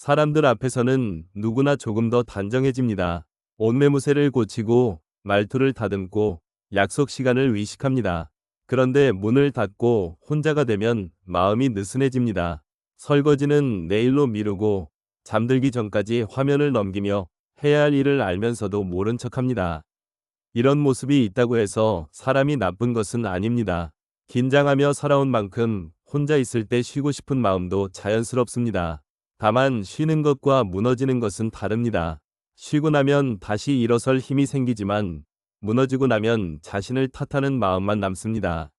사람들 앞에서는 누구나 조금 더 단정해집니다. 옷매무새를 고치고 말투를 다듬고 약속 시간을 의식합니다. 그런데 문을 닫고 혼자가 되면 마음이 느슨해집니다. 설거지는 내일로 미루고 잠들기 전까지 화면을 넘기며 해야 할 일을 알면서도 모른 척합니다. 이런 모습이 있다고 해서 사람이 나쁜 것은 아닙니다. 긴장하며 살아온 만큼 혼자 있을 때 쉬고 싶은 마음도 자연스럽습니다. 다만 쉬는 것과 무너지는 것은 다릅니다. 쉬고 나면 다시 일어설 힘이 생기지만 무너지고 나면 자신을 탓하는 마음만 남습니다.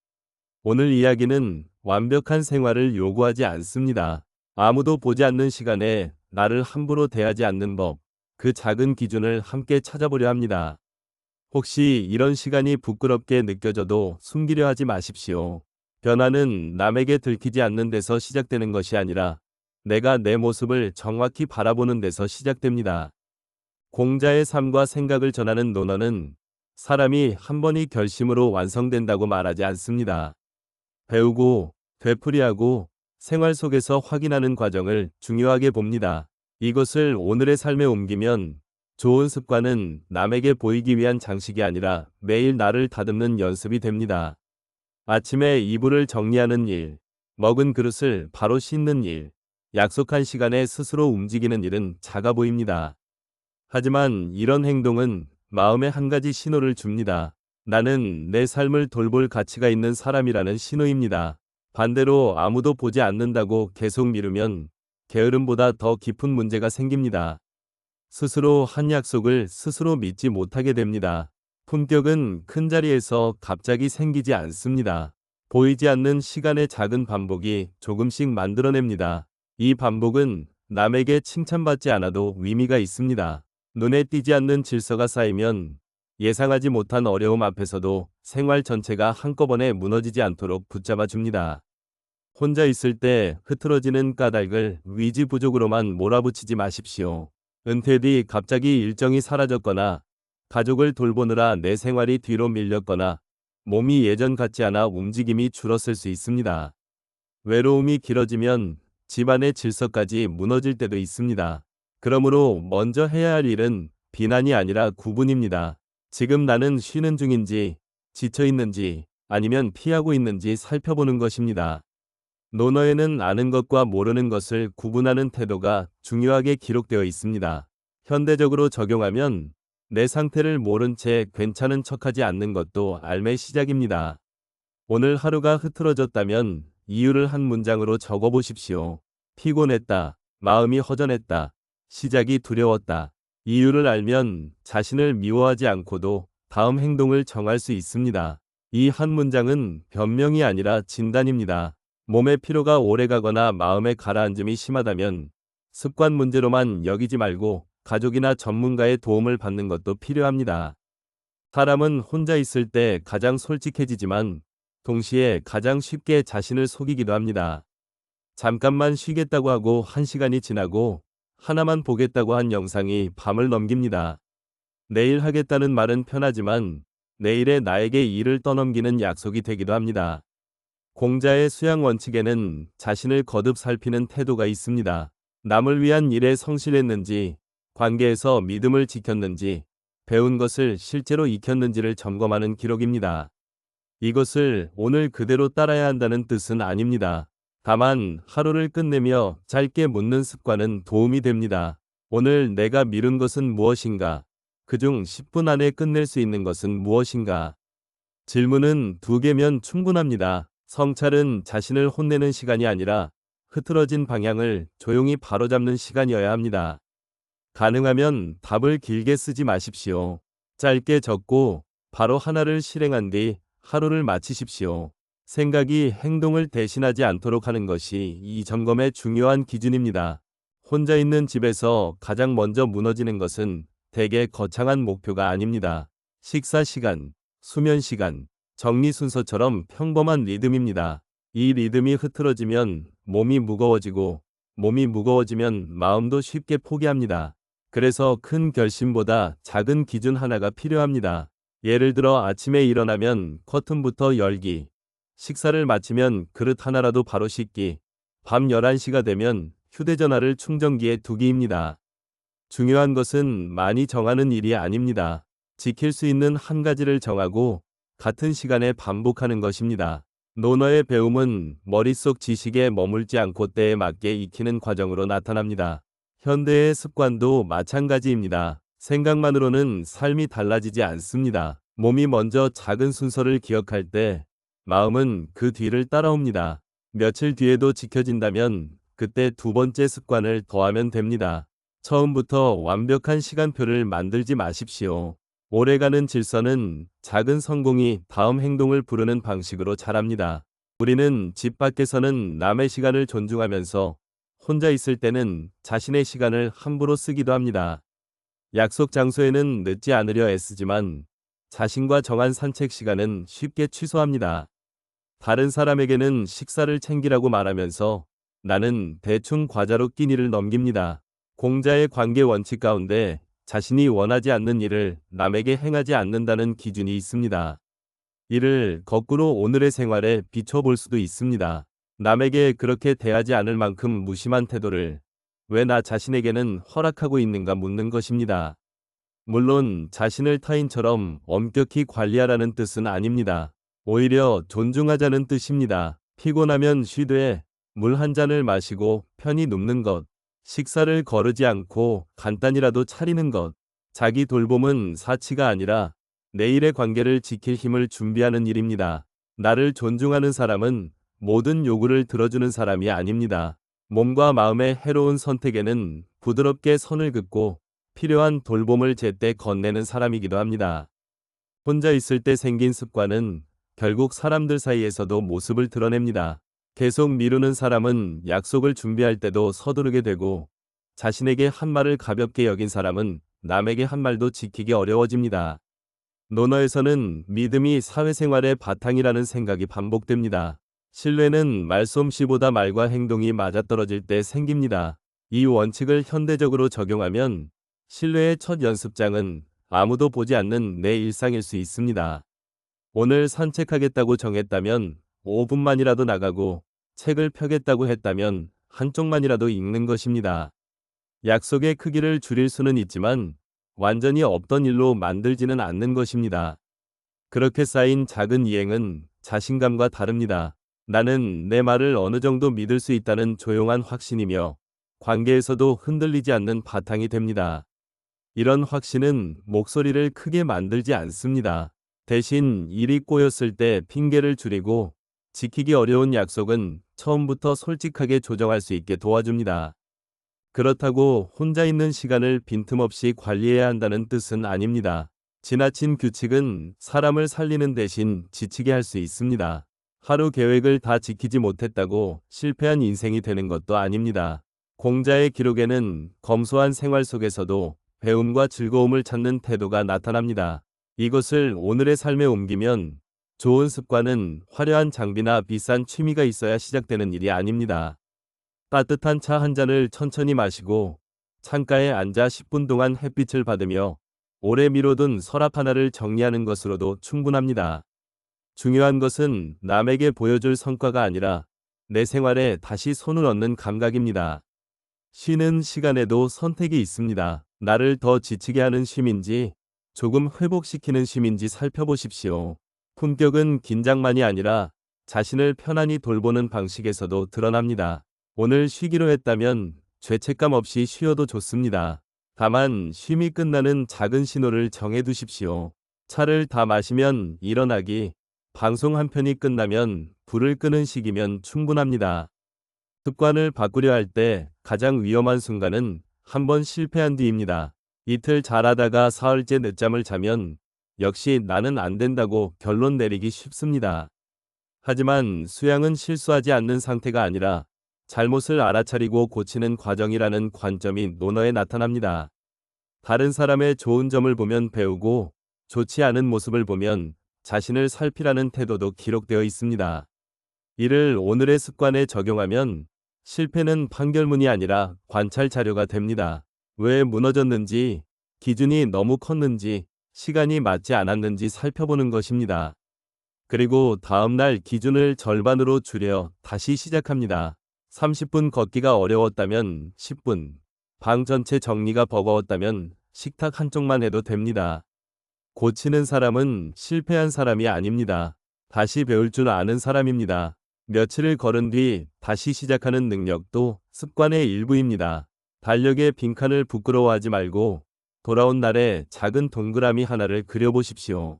오늘 이야기는 완벽한 생활을 요구하지 않습니다. 아무도 보지 않는 시간에 나를 함부로 대하지 않는 법, 그 작은 기준을 함께 찾아보려 합니다. 혹시 이런 시간이 부끄럽게 느껴져도 숨기려 하지 마십시오. 변화는 남에게 들키지 않는 데서 시작되는 것이 아니라 내가 내 모습을 정확히 바라보는 데서 시작됩니다. 공자의 삶과 생각을 전하는 논어는 사람이 한 번의 결심으로 완성된다고 말하지 않습니다. 배우고, 되풀이하고, 생활 속에서 확인하는 과정을 중요하게 봅니다. 이것을 오늘의 삶에 옮기면 좋은 습관은 남에게 보이기 위한 장식이 아니라 매일 나를 다듬는 연습이 됩니다. 아침에 이불을 정리하는 일, 먹은 그릇을 바로 씻는 일, 약속한 시간에 스스로 움직이는 일은 작아 보입니다. 하지만 이런 행동은 마음에 한 가지 신호를 줍니다. 나는 내 삶을 돌볼 가치가 있는 사람이라는 신호입니다. 반대로 아무도 보지 않는다고 계속 미루면 게으름보다 더 깊은 문제가 생깁니다. 스스로 한 약속을 스스로 믿지 못하게 됩니다. 품격은 큰 자리에서 갑자기 생기지 않습니다. 보이지 않는 시간의 작은 반복이 조금씩 만들어냅니다. 이 반복은 남에게 칭찬받지 않아도 의미가 있습니다. 눈에 띄지 않는 질서가 쌓이면 예상하지 못한 어려움 앞에서도 생활 전체가 한꺼번에 무너지지 않도록 붙잡아 줍니다. 혼자 있을 때 흐트러지는 까닭을 위지 부족으로만 몰아붙이지 마십시오. 은퇴 뒤 갑자기 일정이 사라졌거나 가족을 돌보느라 내 생활이 뒤로 밀렸거나 몸이 예전 같지 않아 움직임이 줄었을 수 있습니다. 외로움이 길어지면 집안의 질서까지 무너질 때도 있습니다. 그러므로 먼저 해야 할 일은 비난이 아니라 구분입니다. 지금 나는 쉬는 중인지, 지쳐 있는지, 아니면 피하고 있는지 살펴보는 것입니다. 논어에는 아는 것과 모르는 것을 구분하는 태도가 중요하게 기록되어 있습니다. 현대적으로 적용하면 내 상태를 모른 채 괜찮은 척하지 않는 것도 삶의 시작입니다. 오늘 하루가 흐트러졌다면 이유를 한 문장으로 적어보십시오. 피곤했다. 마음이 허전했다. 시작이 두려웠다. 이유를 알면 자신을 미워하지 않고도 다음 행동을 정할 수 있습니다. 이 한 문장은 변명이 아니라 진단입니다. 몸의 피로가 오래가거나 마음의 가라앉음이 심하다면 습관 문제로만 여기지 말고 가족이나 전문가의 도움을 받는 것도 필요합니다. 사람은 혼자 있을 때 가장 솔직해지지만 동시에 가장 쉽게 자신을 속이기도 합니다. 잠깐만 쉬겠다고 하고 1시간이 지나고 하나만 보겠다고 한 영상이 밤을 넘깁니다. 내일 하겠다는 말은 편하지만 내일의 나에게 일을 떠넘기는 약속이 되기도 합니다. 공자의 수양 원칙에는 자신을 거듭 살피는 태도가 있습니다. 남을 위한 일에 성실했는지, 관계에서 믿음을 지켰는지, 배운 것을 실제로 익혔는지를 점검하는 기록입니다. 이것을 오늘 그대로 따라야 한다는 뜻은 아닙니다. 다만 하루를 끝내며 짧게 묻는 습관은 도움이 됩니다. 오늘 내가 미룬 것은 무엇인가? 그중 10분 안에 끝낼 수 있는 것은 무엇인가? 질문은 2개면 충분합니다. 성찰은 자신을 혼내는 시간이 아니라 흐트러진 방향을 조용히 바로잡는 시간이어야 합니다. 가능하면 답을 길게 쓰지 마십시오. 짧게 적고 바로 하나를 실행한 뒤 하루를 마치십시오. 생각이 행동을 대신하지 않도록 하는 것이 이 점검의 중요한 기준입니다. 혼자 있는 집에서 가장 먼저 무너지는 것은 대개 거창한 목표가 아닙니다. 식사 시간, 수면 시간, 정리 순서처럼 평범한 리듬입니다. 이 리듬이 흐트러지면 몸이 무거워지고 몸이 무거워지면 마음도 쉽게 포기합니다. 그래서 큰 결심보다 작은 기준 하나가 필요합니다. 예를 들어 아침에 일어나면 커튼부터 열기, 식사를 마치면 그릇 하나라도 바로 씻기, 밤 11시가 되면 휴대전화를 충전기에 두기입니다. 중요한 것은 많이 정하는 일이 아닙니다. 지킬 수 있는 한 가지를 정하고 같은 시간에 반복하는 것입니다. 논어의 배움은 머릿속 지식에 머물지 않고 때에 맞게 익히는 과정으로 나타납니다. 현대의 습관도 마찬가지입니다. 생각만으로는 삶이 달라지지 않습니다. 몸이 먼저 작은 순서를 기억할 때 마음은 그 뒤를 따라옵니다. 며칠 뒤에도 지켜진다면 그때 두 번째 습관을 더하면 됩니다. 처음부터 완벽한 시간표를 만들지 마십시오. 오래가는 질서는 작은 성공이 다음 행동을 부르는 방식으로 자랍니다. 우리는 집 밖에서는 남의 시간을 존중하면서 혼자 있을 때는 자신의 시간을 함부로 쓰기도 합니다. 약속 장소에는 늦지 않으려 애쓰지만 자신과 정한 산책 시간은 쉽게 취소합니다. 다른 사람에게는 식사를 챙기라고 말하면서 나는 대충 과자로 끼니를 넘깁니다. 공자의 관계 원칙 가운데 자신이 원하지 않는 일을 남에게 행하지 않는다는 기준이 있습니다. 이를 거꾸로 오늘의 생활에 비춰볼 수도 있습니다. 남에게 그렇게 대하지 않을 만큼 무심한 태도를 왜 나 자신에게는 허락하고 있는가 묻는 것입니다. 물론 자신을 타인처럼 엄격히 관리하라는 뜻은 아닙니다. 오히려 존중하자는 뜻입니다. 피곤하면 쉬되 물 한 잔을 마시고 편히 눕는 것, 식사를 거르지 않고 간단히라도 차리는 것, 자기 돌봄은 사치가 아니라 내일의 관계를 지킬 힘을 준비하는 일입니다. 나를 존중하는 사람은 모든 요구를 들어주는 사람이 아닙니다. 몸과 마음의 해로운 선택에는 부드럽게 선을 긋고 필요한 돌봄을 제때 건네는 사람이기도 합니다. 혼자 있을 때 생긴 습관은 결국 사람들 사이에서도 모습을 드러냅니다. 계속 미루는 사람은 약속을 준비할 때도 서두르게 되고 자신에게 한 말을 가볍게 여긴 사람은 남에게 한 말도 지키기 어려워집니다. 논어에서는 믿음이 사회생활의 바탕이라는 생각이 반복됩니다. 신뢰는 말솜씨보다 말과 행동이 맞아떨어질 때 생깁니다. 이 원칙을 현대적으로 적용하면 신뢰의 첫 연습장은 아무도 보지 않는 내 일상일 수 있습니다. 오늘 산책하겠다고 정했다면 5분만이라도 나가고 책을 펴겠다고 했다면 한쪽만이라도 읽는 것입니다. 약속의 크기를 줄일 수는 있지만 완전히 없던 일로 만들지는 않는 것입니다. 그렇게 쌓인 작은 이행은 자신감과 다릅니다. 나는 내 말을 어느 정도 믿을 수 있다는 조용한 확신이며 관계에서도 흔들리지 않는 바탕이 됩니다. 이런 확신은 목소리를 크게 만들지 않습니다. 대신 일이 꼬였을 때 핑계를 줄이고 지키기 어려운 약속은 처음부터 솔직하게 조정할 수 있게 도와줍니다. 그렇다고 혼자 있는 시간을 빈틈없이 관리해야 한다는 뜻은 아닙니다. 지나친 규칙은 사람을 살리는 대신 지치게 할 수 있습니다. 하루 계획을 다 지키지 못했다고 실패한 인생이 되는 것도 아닙니다. 공자의 기록에는 검소한 생활 속에서도 배움과 즐거움을 찾는 태도가 나타납니다. 이것을 오늘의 삶에 옮기면 좋은 습관은 화려한 장비나 비싼 취미가 있어야 시작되는 일이 아닙니다. 따뜻한 차 한 잔을 천천히 마시고 창가에 앉아 10분 동안 햇빛을 받으며 오래 미뤄둔 서랍 하나를 정리하는 것으로도 충분합니다. 중요한 것은 남에게 보여줄 성과가 아니라 내 생활에 다시 손을 얹는 감각입니다. 쉬는 시간에도 선택이 있습니다. 나를 더 지치게 하는 쉼인지 조금 회복시키는 쉼인지 살펴보십시오. 품격은 긴장만이 아니라 자신을 편안히 돌보는 방식에서도 드러납니다. 오늘 쉬기로 했다면 죄책감 없이 쉬어도 좋습니다. 다만 쉼이 끝나는 작은 신호를 정해두십시오. 차를 다 마시면 일어나기, 방송 한 편이 끝나면 불을 끄는 시기면 충분합니다. 습관을 바꾸려 할 때 가장 위험한 순간은 한번 실패한 뒤입니다. 이틀 잘하다가 사흘째 늦잠을 자면 역시 나는 안 된다고 결론 내리기 쉽습니다. 하지만 수양은 실수하지 않는 상태가 아니라 잘못을 알아차리고 고치는 과정이라는 관점이 논어에 나타납니다. 다른 사람의 좋은 점을 보면 배우고 좋지 않은 모습을 보면 자신을 살피라는 태도도 기록되어 있습니다. 이를 오늘의 습관에 적용하면 실패는 판결문이 아니라 관찰 자료가 됩니다. 왜 무너졌는지, 기준이 너무 컸는지, 시간이 맞지 않았는지 살펴보는 것입니다. 그리고 다음날 기준을 절반으로 줄여 다시 시작합니다. 30분 걷기가 어려웠다면 10분, 방 전체 정리가 버거웠다면 식탁 한쪽만 해도 됩니다. 고치는 사람은 실패한 사람이 아닙니다. 다시 배울 줄 아는 사람입니다. 며칠을 걸은 뒤 다시 시작하는 능력도 습관의 일부입니다. 달력에 빈칸을 부끄러워하지 말고 돌아온 날에 작은 동그라미 하나를 그려보십시오.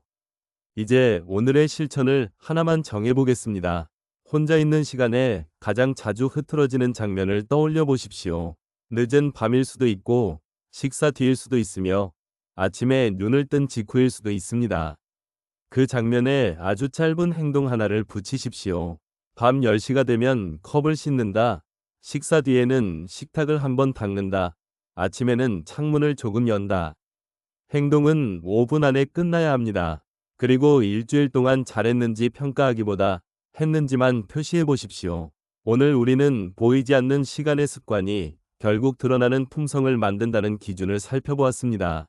이제 오늘의 실천을 하나만 정해보겠습니다. 혼자 있는 시간에 가장 자주 흐트러지는 장면을 떠올려 보십시오. 늦은 밤일 수도 있고 식사 뒤일 수도 있으며 아침에 눈을 뜬 직후일 수도 있습니다. 그 장면에 아주 짧은 행동 하나를 붙이십시오. 밤 10시가 되면 컵을 씻는다. 식사 뒤에는 식탁을 한번 닦는다. 아침에는 창문을 조금 연다. 행동은 5분 안에 끝나야 합니다. 그리고 일주일 동안 잘했는지 평가하기보다 했는지만 표시해 보십시오. 오늘 우리는 보이지 않는 시간의 습관이 결국 드러나는 품성을 만든다는 기준을 살펴보았습니다.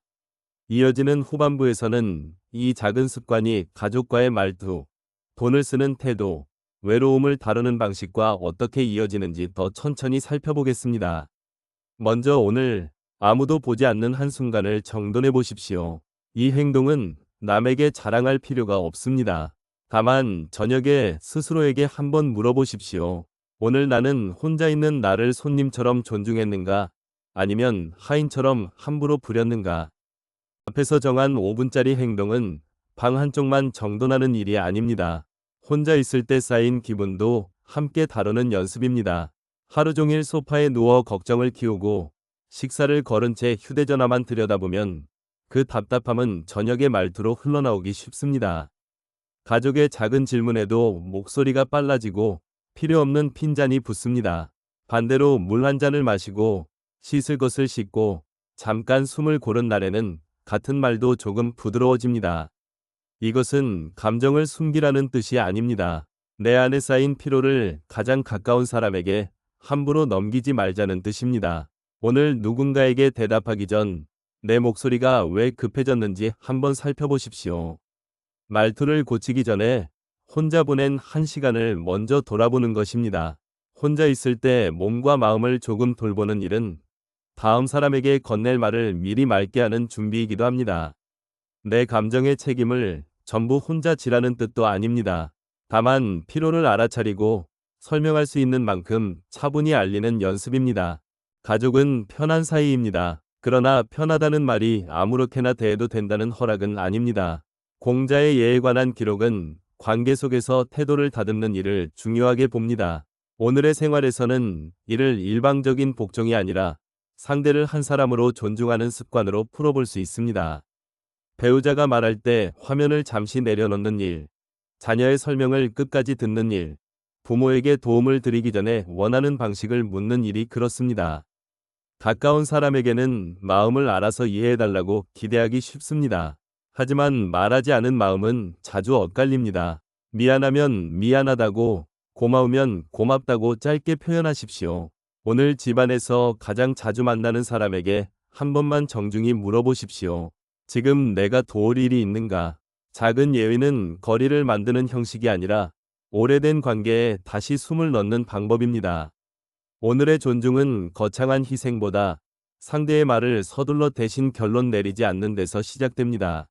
이어지는 후반부에서는 이 작은 습관이 가족과의 말투, 돈을 쓰는 태도, 외로움을 다루는 방식과 어떻게 이어지는지 더 천천히 살펴보겠습니다. 먼저 오늘 아무도 보지 않는 한순간을 정돈해 보십시오. 이 행동은 남에게 자랑할 필요가 없습니다. 다만 저녁에 스스로에게 한번 물어보십시오. 오늘 나는 혼자 있는 나를 손님처럼 존중했는가? 아니면 하인처럼 함부로 부렸는가? 앞에서 정한 5분짜리 행동은 방 한쪽만 정돈하는 일이 아닙니다. 혼자 있을 때 쌓인 기분도 함께 다루는 연습입니다. 하루 종일 소파에 누워 걱정을 키우고 식사를 거른 채 휴대전화만 들여다보면 그 답답함은 저녁의 말투로 흘러나오기 쉽습니다. 가족의 작은 질문에도 목소리가 빨라지고 필요 없는 핀잔이 붙습니다. 반대로 물 한 잔을 마시고 씻을 것을 씻고 잠깐 숨을 고른 날에는 같은 말도 조금 부드러워집니다. 이것은 감정을 숨기라는 뜻이 아닙니다. 내 안에 쌓인 피로를 가장 가까운 사람에게 함부로 넘기지 말자는 뜻입니다. 오늘 누군가에게 대답하기 전 내 목소리가 왜 급해졌는지 한번 살펴보십시오. 말투를 고치기 전에 혼자 보낸 1시간을 먼저 돌아보는 것입니다. 혼자 있을 때 몸과 마음을 조금 돌보는 일은 다음 사람에게 건넬 말을 미리 맑게 하는 준비이기도 합니다. 내 감정의 책임을 전부 혼자 지라는 뜻도 아닙니다. 다만 피로를 알아차리고 설명할 수 있는 만큼 차분히 알리는 연습입니다. 가족은 편한 사이입니다. 그러나 편하다는 말이 아무렇게나 대해도 된다는 허락은 아닙니다. 공자의 예에 관한 기록은 관계 속에서 태도를 다듬는 일을 중요하게 봅니다. 오늘의 생활에서는 이를 일방적인 복종이 아니라 상대를 한 사람으로 존중하는 습관으로 풀어볼 수 있습니다. 배우자가 말할 때 화면을 잠시 내려놓는 일, 자녀의 설명을 끝까지 듣는 일, 부모에게 도움을 드리기 전에 원하는 방식을 묻는 일이 그렇습니다. 가까운 사람에게는 마음을 알아서 이해해달라고 기대하기 쉽습니다. 하지만 말하지 않은 마음은 자주 엇갈립니다. 미안하면 미안하다고, 고마우면 고맙다고 짧게 표현하십시오. 오늘 집안에서 가장 자주 만나는 사람에게 한 번만 정중히 물어보십시오. 지금 내가 도울 일이 있는가? 작은 예의는 거리를 만드는 형식이 아니라 오래된 관계에 다시 숨을 넣는 방법입니다. 오늘의 존중은 거창한 희생보다 상대의 말을 서둘러 대신 결론 내리지 않는 데서 시작됩니다.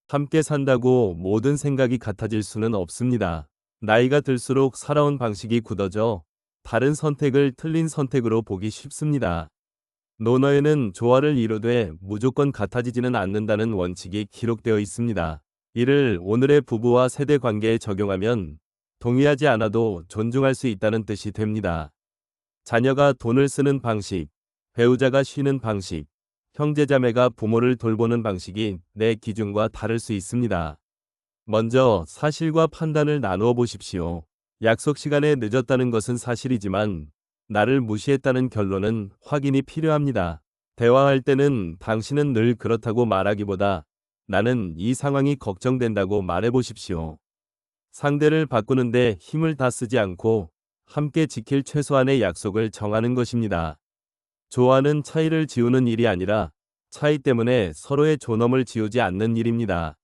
함께 산다고 모든 생각이 같아질 수는 없습니다. 나이가 들수록 살아온 방식이 굳어져 다른 선택을 틀린 선택으로 보기 쉽습니다. 논어에는 조화를 이루되 무조건 같아지지는 않는다는 원칙이 기록되어 있습니다. 이를 오늘의 부부와 세대 관계에 적용하면 동의하지 않아도 존중할 수 있다는 뜻이 됩니다. 자녀가 돈을 쓰는 방식, 배우자가 쉬는 방식, 형제자매가 부모를 돌보는 방식이 내 기준과 다를 수 있습니다. 먼저 사실과 판단을 나누어 보십시오. 약속 시간에 늦었다는 것은 사실이지만 나를 무시했다는 결론은 확인이 필요합니다. 대화할 때는 당신은 늘 그렇다고 말하기보다 나는 이 상황이 걱정된다고 말해보십시오. 상대를 바꾸는데 힘을 다 쓰지 않고 함께 지킬 최소한의 약속을 정하는 것입니다. 조화는 차이를 지우는 일이 아니라 차이 때문에 서로의 존엄을 지우지 않는 일입니다.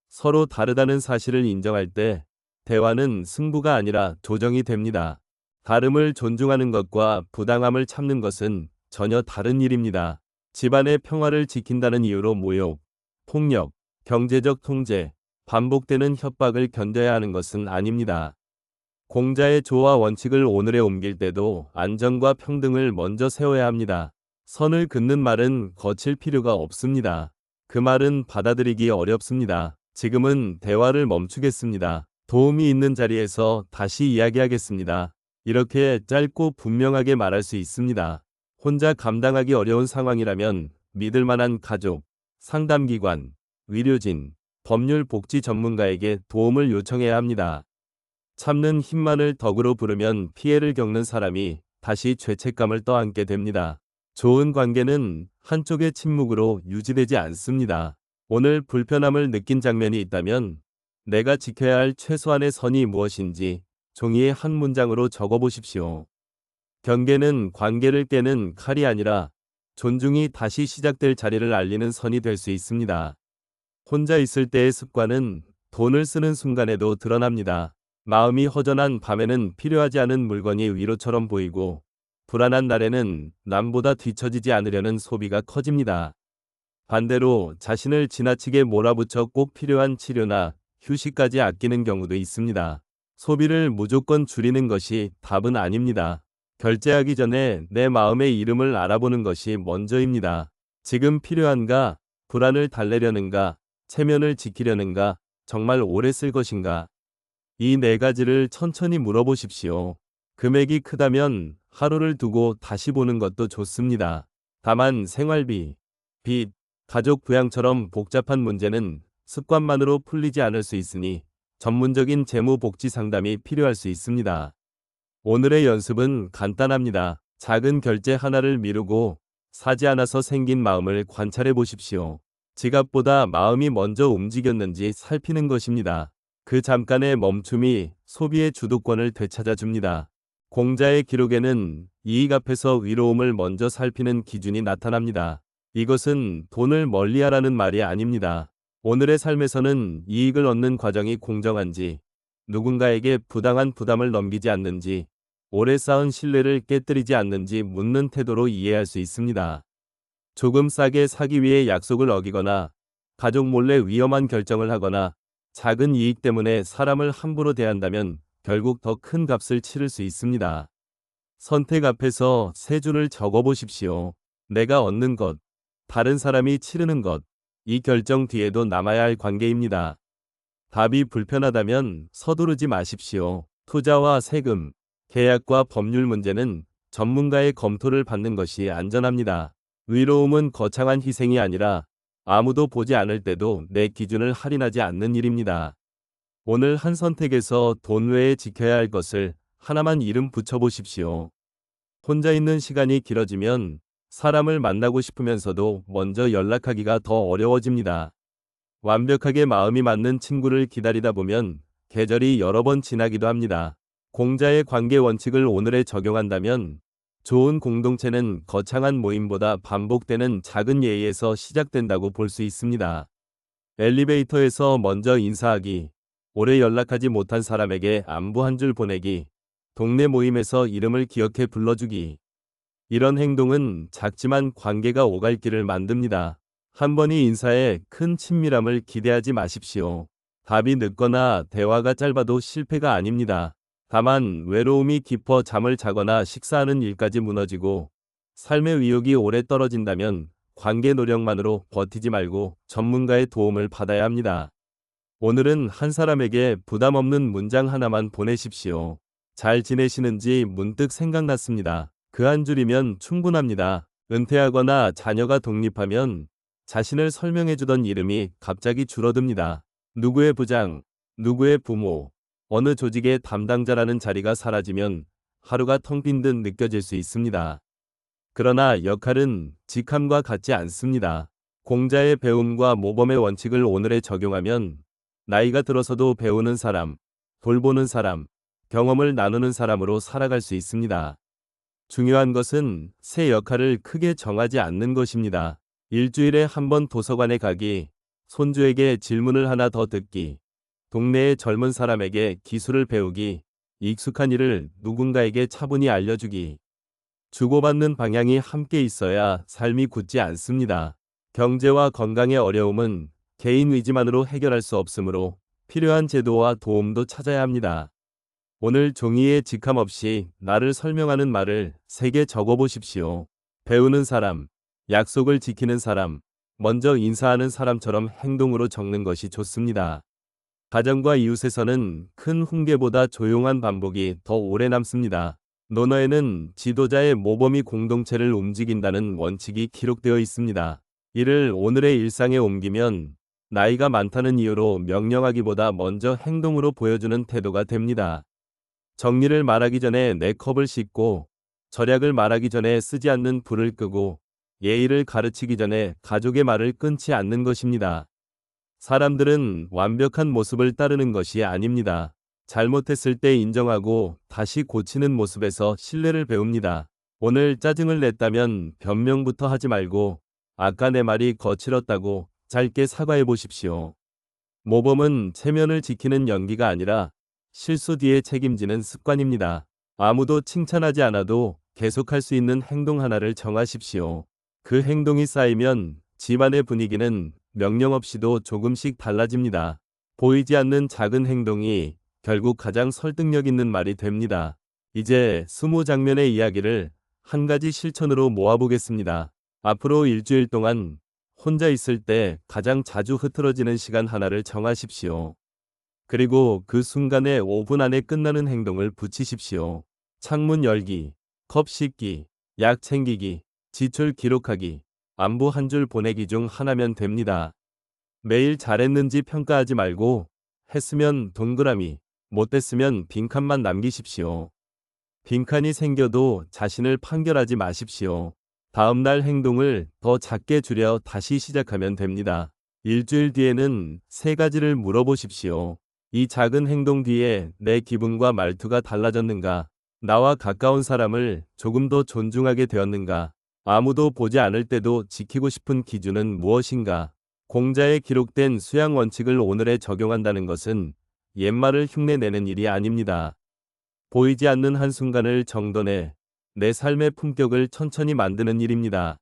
서로 다르다는 사실을 인정할 때 대화는 승부가 아니라 조정이 됩니다. 다름을 존중하는 것과 부당함을 참는 것은 전혀 다른 일입니다. 집안의 평화를 지킨다는 이유로 모욕, 폭력, 경제적 통제, 반복되는 협박을 견뎌야 하는 것은 아닙니다. 공자의 조와 원칙을 오늘에 옮길 때도 안전과 평등을 먼저 세워야 합니다. 선을 긋는 말은 거칠 필요가 없습니다. 그 말은 받아들이기 어렵습니다. 지금은 대화를 멈추겠습니다. 도움이 있는 자리에서 다시 이야기하겠습니다. 이렇게 짧고 분명하게 말할 수 있습니다. 혼자 감당하기 어려운 상황이라면 믿을 만한 가족, 상담기관, 의료진, 법률 복지 전문가에게 도움을 요청해야 합니다. 참는 힘만을 덕으로 부르면 피해를 겪는 사람이 다시 죄책감을 떠안게 됩니다. 좋은 관계는 한쪽의 침묵으로 유지되지 않습니다. 오늘 불편함을 느낀 장면이 있다면 내가 지켜야 할 최소한의 선이 무엇인지 종이에 한 문장으로 적어보십시오. 경계는 관계를 깨는 칼이 아니라 존중이 다시 시작될 자리를 알리는 선이 될 수 있습니다. 혼자 있을 때의 습관은 돈을 쓰는 순간에도 드러납니다. 마음이 허전한 밤에는 필요하지 않은 물건이 위로처럼 보이고 불안한 날에는 남보다 뒤처지지 않으려는 소비가 커집니다. 반대로 자신을 지나치게 몰아붙여 꼭 필요한 치료나 휴식까지 아끼는 경우도 있습니다. 소비를 무조건 줄이는 것이 답은 아닙니다. 결제하기 전에 내 마음의 이름을 알아보는 것이 먼저입니다. 지금 필요한가? 불안을 달래려는가? 체면을 지키려는가? 정말 오래 쓸 것인가? 이 네 가지를 천천히 물어보십시오. 금액이 크다면 하루를 두고 다시 보는 것도 좋습니다. 다만 생활비, 빚, 가족 부양처럼 복잡한 문제는 습관만으로 풀리지 않을 수 있으니 전문적인 재무 복지 상담이 필요할 수 있습니다. 오늘의 연습은 간단합니다. 작은 결제 하나를 미루고 사지 않아서 생긴 마음을 관찰해 보십시오. 지갑보다 마음이 먼저 움직였는지 살피는 것입니다. 그 잠깐의 멈춤이 소비의 주도권을 되찾아 줍니다. 공자의 기록에는 이익 앞에서 위로움을 먼저 살피는 기준이 나타납니다. 이것은 돈을 멀리하라는 말이 아닙니다. 오늘의 삶에서는 이익을 얻는 과정이 공정한지, 누군가에게 부당한 부담을 넘기지 않는지, 오래 쌓은 신뢰를 깨뜨리지 않는지 묻는 태도로 이해할 수 있습니다. 조금 싸게 사기 위해 약속을 어기거나, 가족 몰래 위험한 결정을 하거나, 작은 이익 때문에 사람을 함부로 대한다면 결국 더 큰 값을 치를 수 있습니다. 선택 앞에서 세 줄을 적어보십시오. 내가 얻는 것, 다른 사람이 치르는 것, 이 결정 뒤에도 남아야 할 관계입니다. 답이 불편하다면 서두르지 마십시오. 투자와 세금, 계약과 법률 문제는 전문가의 검토를 받는 것이 안전합니다. 위로움은 거창한 희생이 아니라 아무도 보지 않을 때도 내 기준을 할인하지 않는 일입니다. 오늘 한 선택에서 돈 외에 지켜야 할 것을 하나만 이름 붙여보십시오. 혼자 있는 시간이 길어지면 사람을 만나고 싶으면서도 먼저 연락하기가 더 어려워집니다. 완벽하게 마음이 맞는 친구를 기다리다 보면 계절이 여러 번 지나기도 합니다. 공자의 관계 원칙을 오늘에 적용한다면 좋은 공동체는 거창한 모임보다 반복되는 작은 예의에서 시작된다고 볼 수 있습니다. 엘리베이터에서 먼저 인사하기, 오래 연락하지 못한 사람에게 안부 한 줄 보내기, 동네 모임에서 이름을 기억해 불러주기. 이런 행동은 작지만 관계가 오갈 길을 만듭니다. 한 번의 인사에 큰 친밀함을 기대하지 마십시오. 답이 늦거나 대화가 짧아도 실패가 아닙니다. 다만 외로움이 깊어 잠을 자거나 식사하는 일까지 무너지고 삶의 의욕이 오래 떨어진다면 관계 노력만으로 버티지 말고 전문가의 도움을 받아야 합니다. 오늘은 한 사람에게 부담 없는 문장 하나만 보내십시오. 잘 지내시는지 문득 생각났습니다. 그 한 줄이면 충분합니다. 은퇴하거나 자녀가 독립하면 자신을 설명해주던 이름이 갑자기 줄어듭니다. 누구의 부장, 누구의 부모, 어느 조직의 담당자라는 자리가 사라지면 하루가 텅 빈 듯 느껴질 수 있습니다. 그러나 역할은 직함과 같지 않습니다. 공자의 배움과 모범의 원칙을 오늘에 적용하면 나이가 들어서도 배우는 사람, 돌보는 사람, 경험을 나누는 사람으로 살아갈 수 있습니다. 중요한 것은 새 역할을 크게 정하지 않는 것입니다. 일주일에 한 번 도서관에 가기, 손주에게 질문을 하나 더 듣기, 동네의 젊은 사람에게 기술을 배우기, 익숙한 일을 누군가에게 차분히 알려주기. 주고받는 방향이 함께 있어야 삶이 굳지 않습니다. 경제와 건강의 어려움은 개인 의지만으로 해결할 수 없으므로 필요한 제도와 도움도 찾아야 합니다. 오늘 종이에 직함 없이 나를 설명하는 말을 3개 적어보십시오. 배우는 사람, 약속을 지키는 사람, 먼저 인사하는 사람처럼 행동으로 적는 것이 좋습니다. 가정과 이웃에서는 큰 훈계보다 조용한 반복이 더 오래 남습니다. 논어에는 지도자의 모범이 공동체를 움직인다는 원칙이 기록되어 있습니다. 이를 오늘의 일상에 옮기면 나이가 많다는 이유로 명령하기보다 먼저 행동으로 보여주는 태도가 됩니다. 정리를 말하기 전에 내 컵을 씻고, 절약을 말하기 전에 쓰지 않는 불을 끄고, 예의를 가르치기 전에 가족의 말을 끊지 않는 것입니다. 사람들은 완벽한 모습을 따르는 것이 아닙니다. 잘못했을 때 인정하고 다시 고치는 모습에서 신뢰를 배웁니다. 오늘 짜증을 냈다면 변명부터 하지 말고 아까 내 말이 거칠었다고 짧게 사과해 보십시오. 모범은 체면을 지키는 연기가 아니라 실수 뒤에 책임지는 습관입니다. 아무도 칭찬하지 않아도 계속할 수 있는 행동 하나를 정하십시오. 그 행동이 쌓이면 집안의 분위기는 명령 없이도 조금씩 달라집니다. 보이지 않는 작은 행동이 결국 가장 설득력 있는 말이 됩니다. 이제 20장면의 이야기를 한 가지 실천으로 모아보겠습니다. 앞으로 일주일 동안 혼자 있을 때 가장 자주 흐트러지는 시간 하나를 정하십시오. 그리고 그 순간에 5분 안에 끝나는 행동을 붙이십시오. 창문 열기, 컵 씻기, 약 챙기기, 지출 기록하기, 안부 한 줄 보내기 중 하나면 됩니다. 매일 잘했는지 평가하지 말고 했으면 동그라미, 못했으면 빈칸만 남기십시오. 빈칸이 생겨도 자신을 판결하지 마십시오. 다음날 행동을 더 작게 줄여 다시 시작하면 됩니다. 일주일 뒤에는 3가지를 물어보십시오. 이 작은 행동 뒤에 내 기분과 말투가 달라졌는가? 나와 가까운 사람을 조금 더 존중하게 되었는가? 아무도 보지 않을 때도 지키고 싶은 기준은 무엇인가? 공자에 기록된 수양 원칙을 오늘에 적용한다는 것은 옛말을 흉내내는 일이 아닙니다. 보이지 않는 한순간을 정돈해 내 삶의 품격을 천천히 만드는 일입니다.